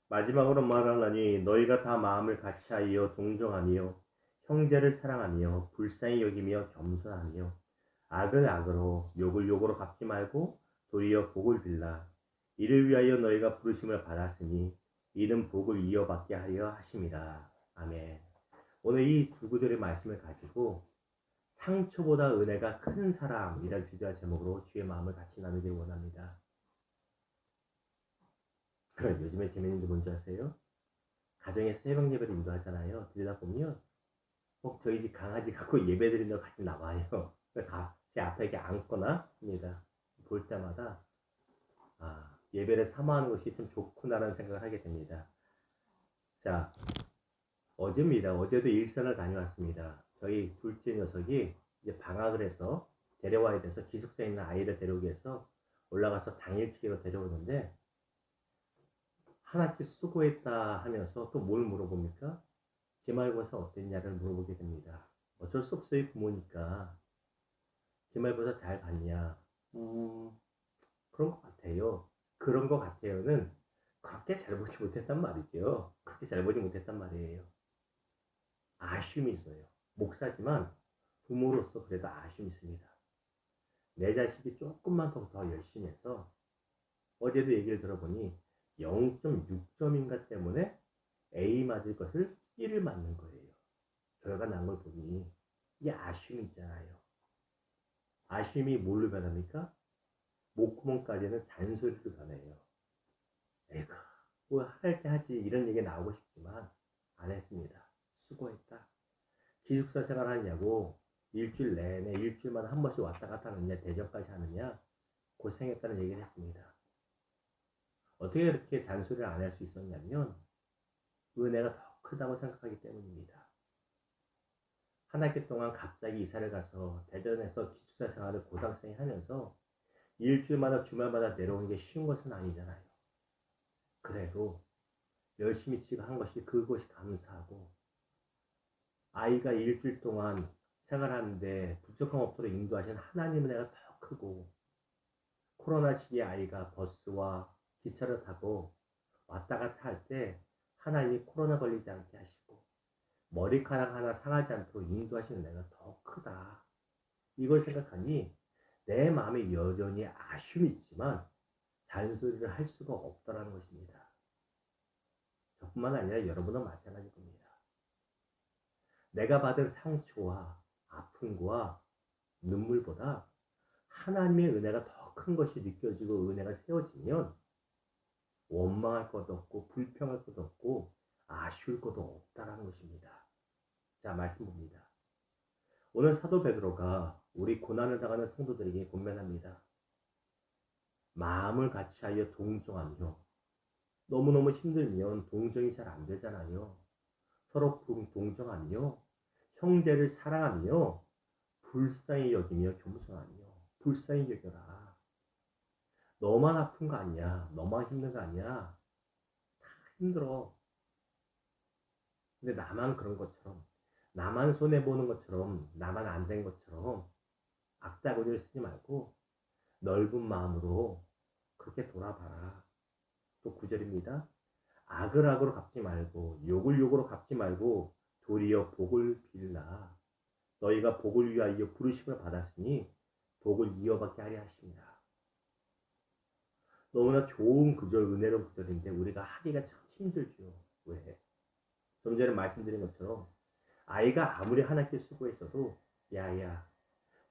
마지막으로 말하노니 너희가 다 마음을 같이하여 동정하며 형제를 사랑하며 불쌍히 여기며 겸손하며 악을 악으로 욕을 욕으로 갚지 말고 도리어 복을 빌라. 이를 위하여 너희가 부르심을 받았으니 이는 복을 이어받게 하려 하심이라. 아멘. 오늘 이 두 구절의 말씀을 가지고 상처보다 은혜가 큰 사람이라는 주제와 제목으로 주의 마음을 같이 나누길 원합니다. 요즘에 재밌는 게 뭔지 아세요? 가정에서 새벽 예배를 인도하잖아요. 들다 보면 꼭 저희 집 강아지 갖고 예배 드린다고 같이 나와요. 제 앞에 이렇게 앉거나 합니다. 볼 때마다 예배를 사모하는 것이 참 좋구나라는 생각을 하게 됩니다. 자, 어제입니다. 어제도 일산을 다녀왔습니다. 저희 둘째 녀석이 이제 방학을 해서 데려와야 돼서 기숙사에 있는 아이를 데려오기 위해서 올라가서 당일치기로 데려오는데 한 학기 수고했다 하면서 또 뭘 물어봅니까? 기말고사 어땠냐를 물어보게 됩니다. 어쩔 수 없어요, 부모니까. 기말고사 잘 봤냐? 그런 것 같아요. 그런 것 같아요는 그렇게 잘 보지 못했단 말이죠. 그렇게 잘 보지 못했단 말이에요. 아쉬움이 있어요. 목사지만 부모로서 그래도 아쉬움이 있습니다. 내 자식이 조금만 더 열심히 해서 어제도 얘기를 들어보니 0.6점인가 때문에 A 맞을 것을 1을 맞는 거예요. 결과 난 걸 보니 이게 아쉬움이 있잖아요. 아쉬움이 뭘로 변합니까? 목구멍까지는 잔소리로 변해요. 에이구, 뭐 할 때 하지 이런 얘기 나오고 싶지만 안 했습니다. 수고했다. 기숙사 생활하냐고 일주일 내내 일주일마다 한 번씩 왔다 갔다 하느냐 대전까지 하느냐 고생했다는 얘기를 했습니다. 어떻게 이렇게 잔소리를 안 할 수 있었냐면 은혜가 더 크다고 생각하기 때문입니다. 한 학기 동안 갑자기 이사를 가서 대전에서 기숙사 생활을 고등학생이 하면서 일주일마다 주말마다 내려오는 게 쉬운 것은 아니잖아요. 그래도 열심히 지금 한 것이 그것이 감사하고 아이가 일주일 동안 생활하는데 부족함 없도록 인도하신 하나님의 은혜가 더 크고 코로나 시기에 아이가 버스와 기차를 타고 왔다 갔다 할 때 하나님이 코로나 걸리지 않게 하시고 머리카락 하나 상하지 않도록 인도하시는 은혜가 더 크다. 이걸 생각하니 내 마음에 여전히 아쉬움이 있지만 잔소리를 할 수가 없다라는 것입니다. 저뿐만 아니라 여러분은 마찬가지일 겁니다. 내가 받은 상처와 아픔과 눈물보다 하나님의 은혜가 더 큰 것이 느껴지고 은혜가 세워지면 원망할 것도 없고 불평할 것도 없고 아쉬울 것도 없다라는 것입니다. 자, 말씀 봅니다. 오늘 사도 베드로가 우리 고난을 당하는 성도들에게 권면합니다. 마음을 같이하여 동정하며 너무너무 힘들면 동정이 잘 안 되잖아요. 서로 동정하며 형제를 사랑하며 불쌍히 여기며 겸손하며 불쌍히 여겨라. 너만 아픈 거 아니야. 너만 힘든 거 아니야. 다 힘들어. 근데 나만 그런 것처럼 나만 손해보는 것처럼 나만 안 된 것처럼 악다구니를 쓰지 말고 넓은 마음으로 그렇게 돌아봐라. 또 9절입니다. 악을 악으로 갚지 말고 욕을 욕으로 갚지 말고 도리어 복을 빌라. 너희가 복을 위하여 부르심을 받았으니 복을 이어받게 하려 하십니다. 너무나 좋은 구절, 은혜로운 구절인데 우리가 하기가 참 힘들죠. 왜? 좀 전에 말씀드린 것처럼 아이가 아무리 한 학기 수고했어도 야야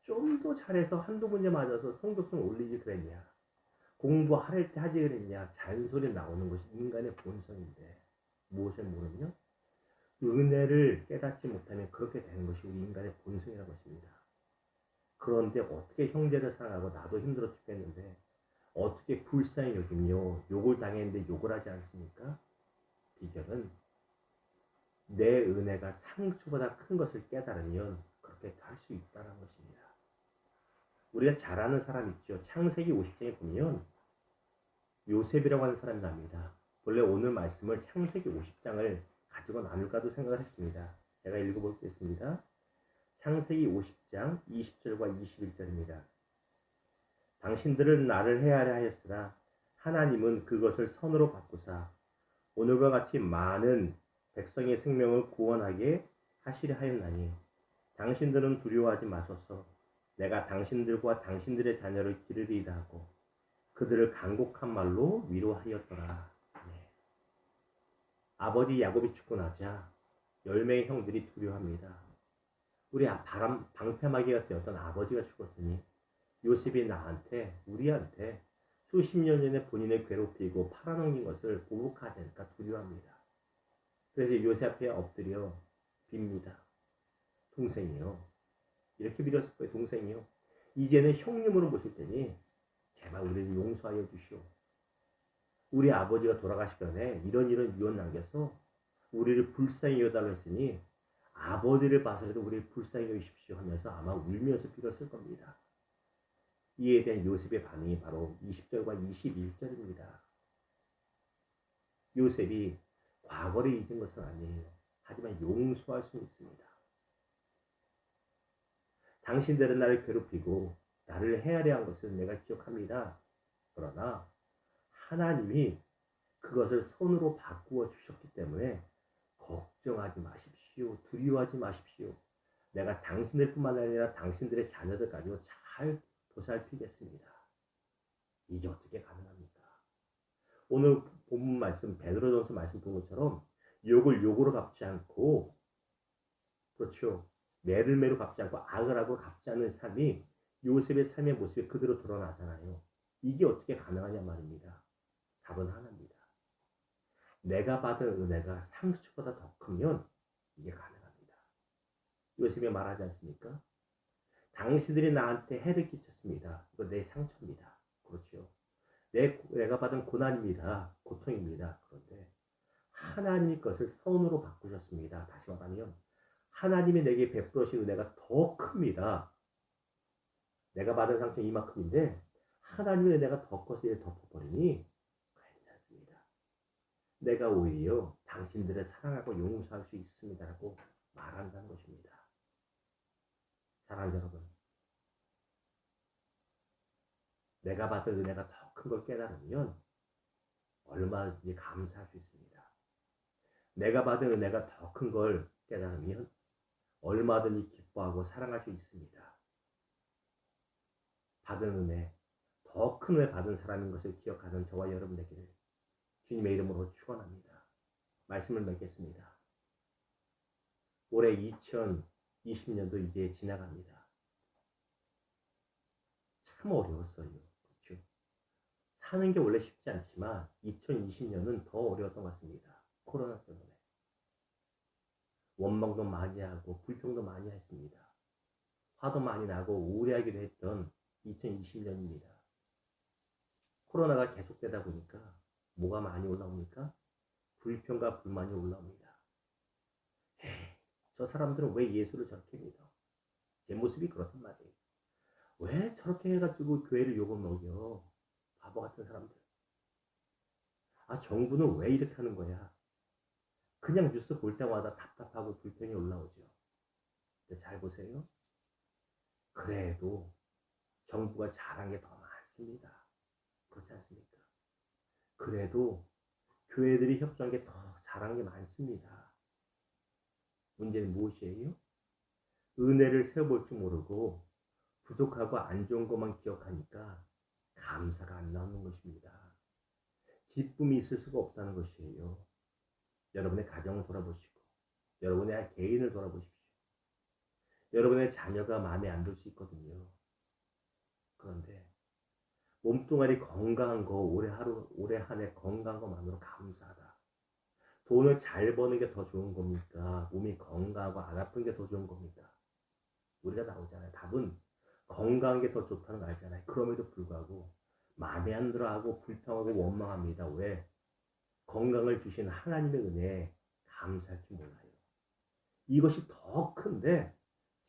좀 더 잘해서 한두 문제 맞아서 성적좀 올리지 그랬냐. 공부할 때 하지 그랬냐. 잔소리 나오는 것이 인간의 본성인데 무엇을 모르면 은혜를 깨닫지 못하면 그렇게 되는 것이 우리 인간의 본성이라는 것입니다. 그런데 어떻게 형제를 사랑하고 나도 힘들어 죽겠는데 어떻게 불쌍히 여기며 욕을 당했는데 욕을 하지 않습니까? 비결은 내 은혜가 상처보다 큰 것을 깨달으면 그렇게 할 수 있다는 것입니다. 우리가 잘 아는 사람 있죠. 창세기 50장에 보면 요셉이라고 하는 사람이 납니다. 원래 오늘 말씀을 창세기 50장을 가지고 나눌까도 생각을 했습니다. 제가 읽어보겠습니다. 창세기 50장 20절과 21절입니다. 당신들은 나를 헤아려 하였으나 하나님은 그것을 선으로 바꾸사 오늘과 같이 많은 백성의 생명을 구원하게 하시려 하였나니 당신들은 두려워하지 마소서. 내가 당신들과 당신들의 자녀를 기르리이다 하고 그들을 간곡한 말로 위로하였더라. 네. 아버지 야곱이 죽고 나자 10명의 형들이 두려워합니다. 우리 방패막이가 되었던 아버지가 죽었으니 요셉이 나한테 우리한테 수십 년 전에 본인을 괴롭히고 팔아넘긴 것을 보복하지 않을까 두려워합니다. 그래서 요셉 앞에 엎드려 빕니다. 동생이요. 이렇게 빌었을 거예요. 동생이요. 이제는 형님으로 모실 테니 제발 우리를 용서하여 주시오. 우리 아버지가 돌아가시기 전에 이런 유언 남겨서 우리를 불쌍히 여달라 했으니 아버지를 봐서라도 우리를 불쌍히 여주십시오 하면서 아마 울면서 빌었을 겁니다. 이에 대한 요셉의 반응이 바로 20절과 21절입니다. 요셉이 과거를 잊은 것은 아니에요. 하지만 용서할 수 있습니다. 당신들은 나를 괴롭히고 나를 헤아려 한 것을 내가 기억합니다. 그러나 하나님이 그것을 선으로 바꾸어 주셨기 때문에 걱정하지 마십시오. 두려워하지 마십시오. 내가 당신들 뿐만 아니라 당신들의 자녀들 가지고 잘 보살피겠습니다. 이게 어떻게 가능합니까? 오늘 본문 말씀 베드로전서 말씀 본 것처럼 욕을 욕으로 갚지 않고 그렇죠. 매를 매로 갚지 않고 악을 하고 갚지 않는 삶이 요셉의 삶의 모습이 그대로 드러나잖아요. 이게 어떻게 가능하냐 말입니다. 답은 하나입니다. 내가 받은 은혜가 상수보다 더 크면 이게 가능합니다. 요셉이 말하지 않습니까? 당신들이 나한테 해를 끼쳤습니다. 이거 내 상처입니다. 그렇죠. 내가 받은 고난입니다. 고통입니다. 그런데 하나님 것을 선으로 바꾸셨습니다. 다시 말하면 하나님이 내게 베풀으신 은혜가 더 큽니다. 내가 받은 상처는 이만큼인데 하나님의 은혜가 더 커서 이를 덮어버리니 괜찮습니다. 내가 오히려 당신들을 사랑하고 용서할 수 있습니다라고 말한다는 것입니다. 사랑하는 여러분, 내가 받은 은혜가 더 큰 걸 깨달으면 얼마든지 감사할 수 있습니다. 내가 받은 은혜가 더 큰 걸 깨달으면 얼마든지 기뻐하고 사랑할 수 있습니다. 받은 은혜, 더 큰 은혜 받은 사람인 것을 기억하는 저와 여러분 되기를 주님의 이름으로 축원합니다. 말씀을 맺겠습니다. 올해 2020년도 이제 지나갑니다. 참 어려웠어요. 그렇죠? 사는 게 원래 쉽지 않지만 2020년은 더 어려웠던 것 같습니다. 코로나 때문에. 원망도 많이 하고 불평도 많이 했습니다. 화도 많이 나고 우울해하기도 했던 2020년입니다. 코로나가 계속되다 보니까 뭐가 많이 올라옵니까? 불평과 불만이 올라옵니다. 저 사람들은 왜 예수를 저렇게 믿어? 제 모습이 그렇단 말이에요. 왜 저렇게 해가지고 교회를 욕을 먹여? 바보 같은 사람들. 아, 정부는 왜 이렇게 하는 거야? 그냥 뉴스 볼 때마다 답답하고 불평이 올라오죠. 근데 잘 보세요. 그래도 정부가 잘한 게 더 많습니다. 그렇지 않습니까? 그래도 교회들이 협조한 게 더 잘한 게 많습니다. 문제는 무엇이에요? 은혜를 세워볼 줄 모르고 부족하고 안 좋은 것만 기억하니까 감사가 안 나오는 것입니다. 기쁨이 있을 수가 없다는 것이에요. 여러분의 가정을 돌아보시고 여러분의 개인을 돌아보십시오. 여러분의 자녀가 마음에 안 들 수 있거든요. 그런데 몸뚱아리 건강한 거 올해 한 해 건강한 것만으로 감사하다. 돈을 잘 버는 게 더 좋은 겁니까? 몸이 건강하고 안 아픈 게 더 좋은 겁니까? 우리가 나오잖아요. 답은 건강한 게 더 좋다는 거 알잖아요. 그럼에도 불구하고 마음에 안 들어하고 불평하고 원망합니다. 왜? 건강을 주신 하나님의 은혜에 감사할 줄 몰라요. 이것이 더 큰데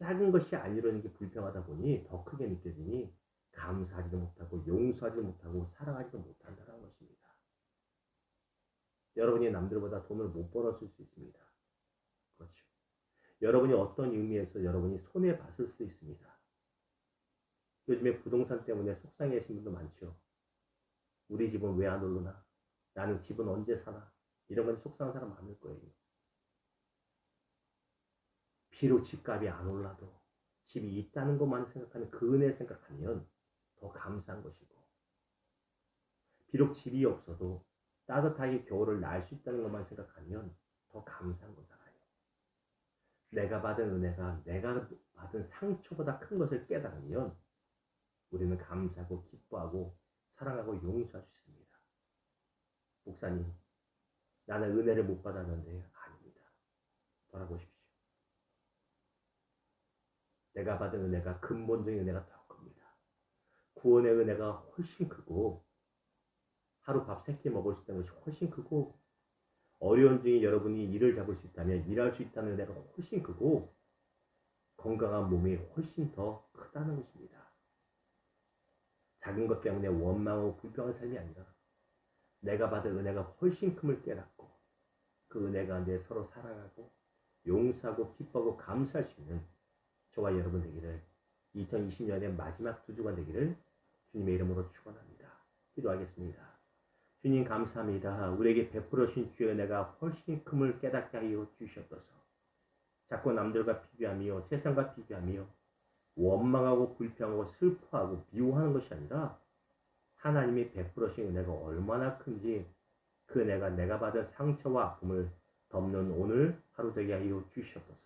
작은 것이 안 이루어지는 게 불평하다 보니 더 크게 느껴지니 감사하지도 못하고 용서하지도 못하고 사랑하지도 못한다는 것입니다. 여러분이 남들보다 돈을 못 벌었을 수 있습니다. 그렇죠. 여러분이 어떤 의미에서 여러분이 손해봤을 수도 있습니다. 요즘에 부동산 때문에 속상해 하신 분도 많죠. 우리 집은 왜 안 오르나? 나는 집은 언제 사나? 이런 건 속상한 사람 많을 거예요. 비록 집값이 안 올라도 집이 있다는 것만 생각하면 그 은혜 생각하면 더 감사한 것이고, 비록 집이 없어도 따뜻하게 겨울을 날 수 있다는 것만 생각하면 더 감사한 거잖아요. 내가 받은 은혜가 내가 받은 상처보다 큰 것을 깨달으면 우리는 감사하고 기뻐하고 사랑하고 용서할 수 있습니다. 목사님, 나는 은혜를 못 받았는데 아닙니다. 돌아보십시오. 내가 받은 은혜가 근본적인 은혜가 더 큽니다. 구원의 은혜가 훨씬 크고 하루 밥 3끼 먹을 수 있다는 것이 훨씬 크고, 어려운 중에 여러분이 일을 잡을 수 있다면 일할 수 있다는 은혜가 훨씬 크고, 건강한 몸이 훨씬 더 크다는 것입니다. 작은 것 때문에 원망하고 불평한 삶이 아니라 내가 받은 은혜가 훨씬 큼을 깨닫고 그 은혜 가운데 서로 사랑하고 용서하고 기뻐하고 감사할 수 있는 저와 여러분 되기를, 2020년의 마지막 2주간 되기를 주님의 이름으로 축원합니다. 기도하겠습니다. 주님 감사합니다. 우리에게 베풀어 주신 주의 은혜가 훨씬 큼을 깨닫게 하여 주시옵소서. 자꾸 남들과 비교하며 세상과 비교하며 원망하고 불평하고 슬퍼하고 미워하는 것이 아니라 하나님이 베풀어 주신 은혜가 얼마나 큰지 그 은혜가 내가 받은 상처와 아픔을 덮는 오늘 하루 되게 하여 주시옵소서.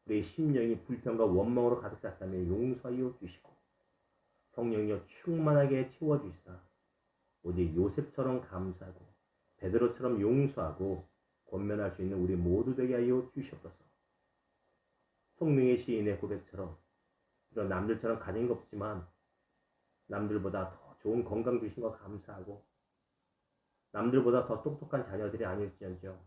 우리의 심령이 불평과 원망으로 가득 찼다면 용서하여 주시고, 성령이여 충만하게 채워주시사 오직 요셉처럼 감사하고 베드로처럼 용서하고 권면할 수 있는 우리 모두 되게 하여 주시옵소서. 성령의 시인의 고백처럼 이런 남들처럼 가진 것 없지만 남들보다 더 좋은 건강 주신 거 감사하고, 남들보다 더 똑똑한 자녀들이 아닐지언정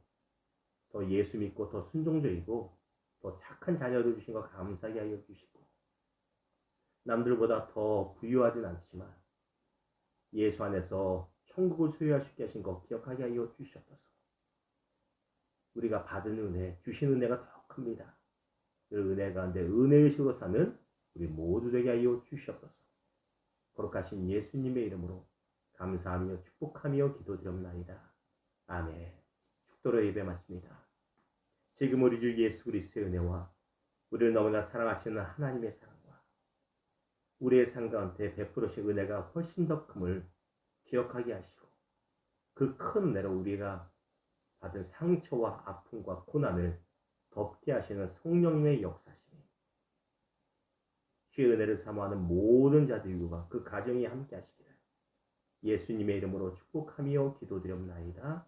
더 예수 믿고 더 순종적이고 더 착한 자녀들 주신 거 감사하게 하여 주시고, 남들보다 더 부유하진 않지만 예수 안에서 천국을 소유할 수 있게 하신 거 기억하게 하여 주시옵소서. 우리가 받은 은혜, 주신 은혜가 더 큽니다. 그 은혜 가운데 은혜의식으로 사는 우리 모두 되게 하여 주시옵소서. 거룩하신 예수님의 이름으로 감사하며 축복하며 기도드립나이다. 아멘. 축도로 예배마칩니다. 지금 우리 주 예수 그리스도의 은혜와 우리를 너무나 사랑하시는 하나님의 사랑과 우리의 삶 가운데 베풀으신 은혜가 훨씬 더 큼을 기억하게 하시고, 그 큰 은혜로 우리가 받은 상처와 아픔과 고난을 덮게 하시는 성령님의 역사심이 주의 은혜를 사모하는 모든 자들과 그 가정이 함께 하시기를 예수님의 이름으로 축복하며 기도드립나이다.